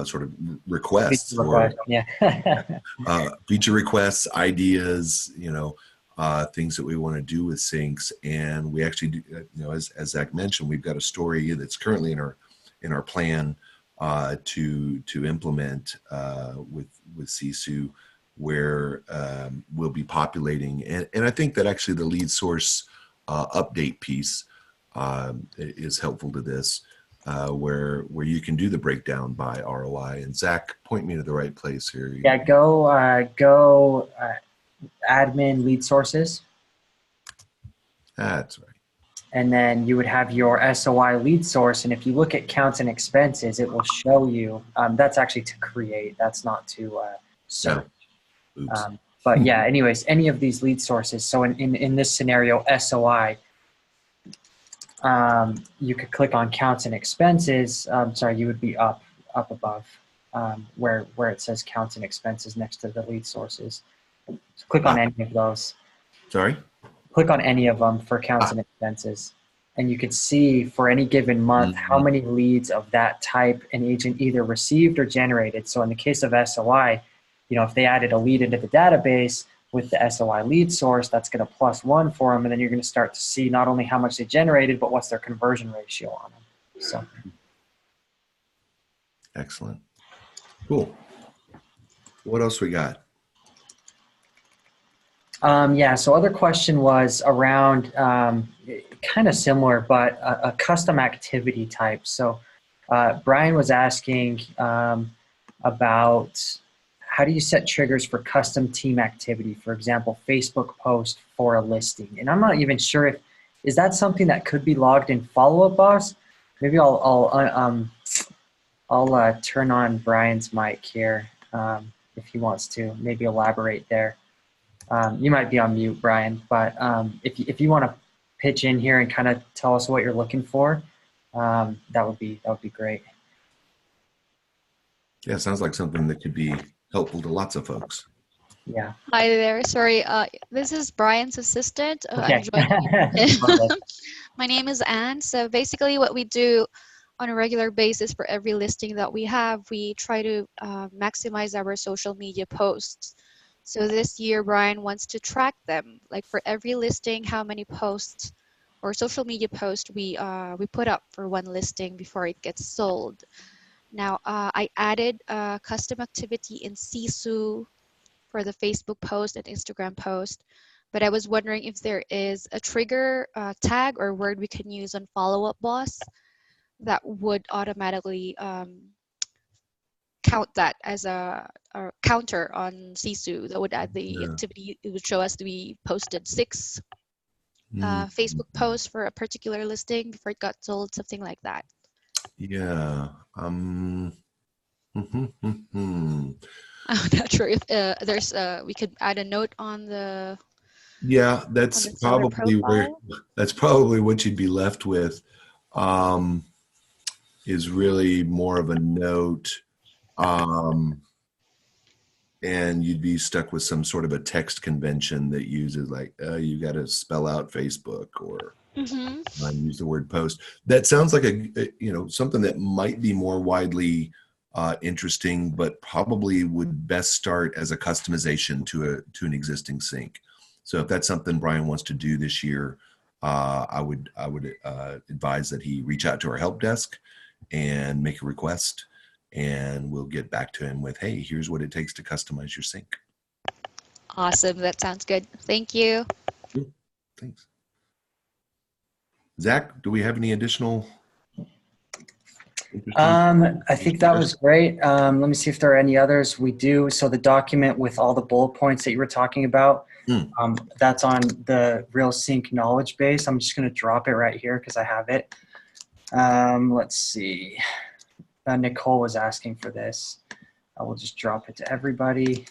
sort of requests feature requests, ideas, things that we want to do with syncs. And we actually do, as Zach mentioned, we've got a story that's currently in our plan to implement with Sisu, where we'll be populating. And I think that actually the lead source update piece is helpful to this, where you can do the breakdown by ROI. And Zach, point me to the right place here. Yeah, go admin lead sources. That's right. And then you would have your SOI lead source. And if you look at counts and expenses, it will show you, that's actually to create, that's not to search. Yeah. But yeah, anyways, any of these lead sources. So in this scenario, SOI, you could click on counts and expenses. You would be up above where it says counts and expenses next to the lead sources. So click on any of those. Sorry? Click on any of them for counts and expenses. And you could see for any given month how many leads of that type an agent either received or generated. So in the case of SOI, if they added a lead into the database with the SOI lead source, that's going to +1 for them. And then you're going to start to see not only how much they generated, but what's their conversion ratio on them. So. Excellent. Cool. What else we got? So other question was around kind of similar, but a custom activity type. So Brian was asking about how do you set triggers for custom team activity? For example, Facebook post for a listing. And I'm not even sure is that something that could be logged in Follow Up Boss? Maybe I'll turn on Brian's mic here if he wants to maybe elaborate there. You might be on mute, Brian, but if you want to pitch in here and kind of tell us what you're looking for, that would be great. Yeah, sounds like something that could be helpful to lots of folks. Yeah. Hi there. Sorry, this is Brian's assistant. Okay. My name is Anne. So basically what we do on a regular basis for every listing that we have, we try to maximize our social media posts. So this year, Brian wants to track them. Like for every listing, how many posts or social media posts we put up for one listing before it gets sold. Now, I added a custom activity in Sisu for the Facebook post and Instagram post. but I was wondering if there is a trigger tag or word we can use on follow-up boss that would automatically count that as a counter on Sisu that would add the Yeah. activity. It would show us that we posted 6 Mm. Facebook posts for a particular listing before it got sold, something like that. Yeah. Mhm. I'm not sure if there's we could add a note on the Yeah, seller profile. that's probably what you'd be left with. Um, is really more of a note, um, and you'd be stuck with some sort of a text convention that uses like you got to spell out Facebook or Mm-hmm. use the word post. That sounds like something that might be more widely interesting, but probably would best start as a customization to an existing sync. So if that's something Brian wants to do this year, I would advise that he reach out to our help desk and make a request, and we'll get back to him with, hey, here's what it takes to customize your sync. Awesome. That sounds good. Thank you. Cool. Thanks. Zach, do we have any additional? I think that was great. Let me see if there are any others. We do. So the document with all the bullet points that you were talking about, that's on the RealSync knowledge base. I'm just going to drop it right here because I have it. Let's see. Nicole was asking for this. I will just drop it to everybody.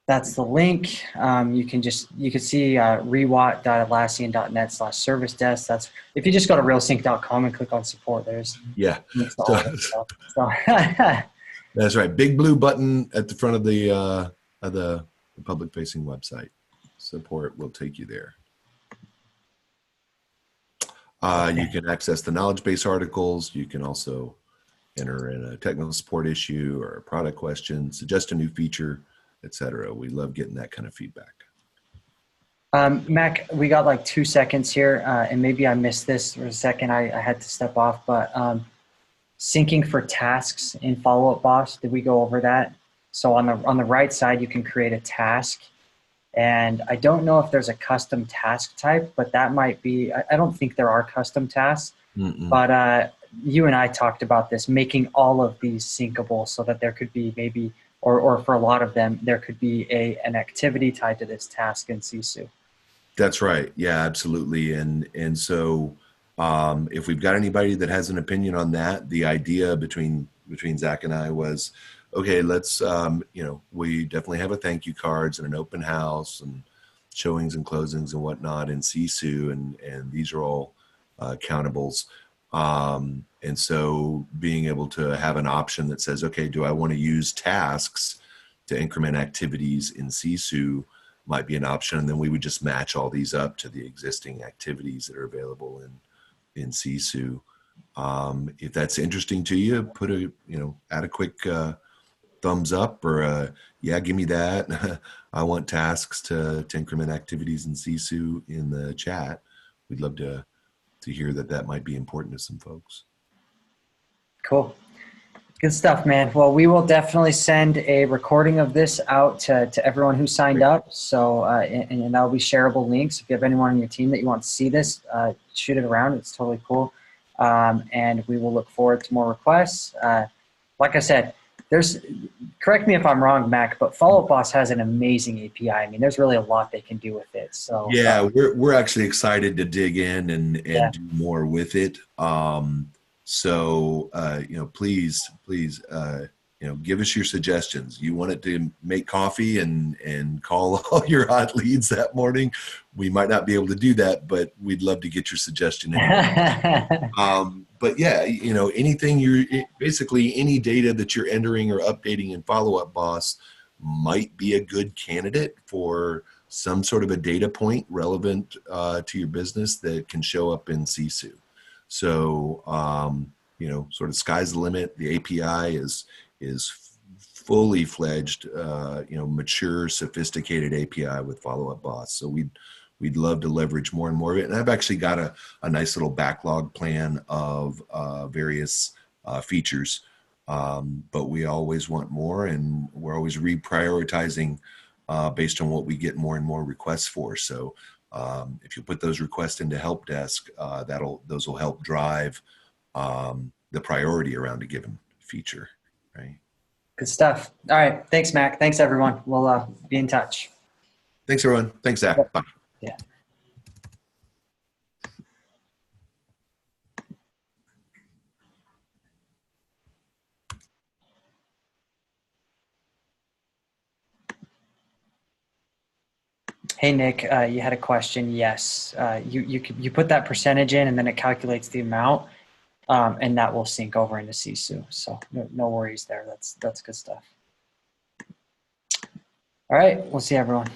That's the link. You can see rewat.atlassian.net/service desk. That's if you just go to realsync.com and click on support. There's links to all that stuff. So that's right. Big blue button at the front of the public-facing website. Support will take you there. You can access the knowledge base articles. You can also enter in a technical support issue or a product question, suggest a new feature, etc. We love getting that kind of feedback. Mac, we got like 2 seconds here, and maybe I missed this for a second. I had to step off, but syncing for tasks in Follow-Up Boss, did we go over that? So on the right side, you can create a task, and I don't know if there's a custom task type, but that might be. I don't think there are custom tasks, but you and I talked about this, making all of these syncable so that there could be maybe. Or for a lot of them, there could be an activity tied to this task in Sisu. That's right. Yeah, absolutely. And so if we've got anybody that has an opinion on that, the idea between Zach and I was, okay, let's, we definitely have a thank you cards and an open house and showings and closings and whatnot in Sisu, and these are all countables. And so being able to have an option that says, okay, do I want to use tasks to increment activities in Sisu might be an option. And then we would just match all these up to the existing activities that are available in Sisu. If that's interesting to you, add a quick thumbs up or yeah, give me that. I want tasks to increment activities in Sisu in the chat. We'd love to hear that might be important to some folks. Cool. Good stuff, man. Well, we will definitely send a recording of this out to everyone who signed up. So, and that'll be shareable links. If you have anyone on your team that you want to see this, shoot it around. It's totally cool. And we will look forward to more requests. Like I said, correct me if I'm wrong, Mac, but Follow-Up Boss has an amazing API. I mean, there's really a lot they can do with it. So yeah, we're actually excited to dig in and do more with it. So please, give us your suggestions. You want it to make coffee and call all your hot leads that morning? We might not be able to do that, but we'd love to get your suggestion anyway. But yeah, anything basically any data that you're entering or updating in Follow-Up Boss might be a good candidate for some sort of a data point relevant to your business that can show up in Sisu. So, sort of sky's the limit. The API is fully fledged, mature, sophisticated API with Follow-Up Boss. So we'd love to leverage more and more of it. And I've actually got a nice little backlog plan of various features, but we always want more, and we're always reprioritizing based on what we get more and more requests for. So if you put those requests into help desk, those will help drive the priority around a given feature, right? Good stuff. All right. Thanks, Mac. Thanks, everyone. We'll be in touch. Thanks, everyone. Thanks, Zach. Yep. Bye. Yeah. Hey, Nick, you had a question. Yes. You put that percentage in, and then it calculates the amount, and that will sync over into Sisu. So no worries there. That's good stuff. All right. We'll see everyone.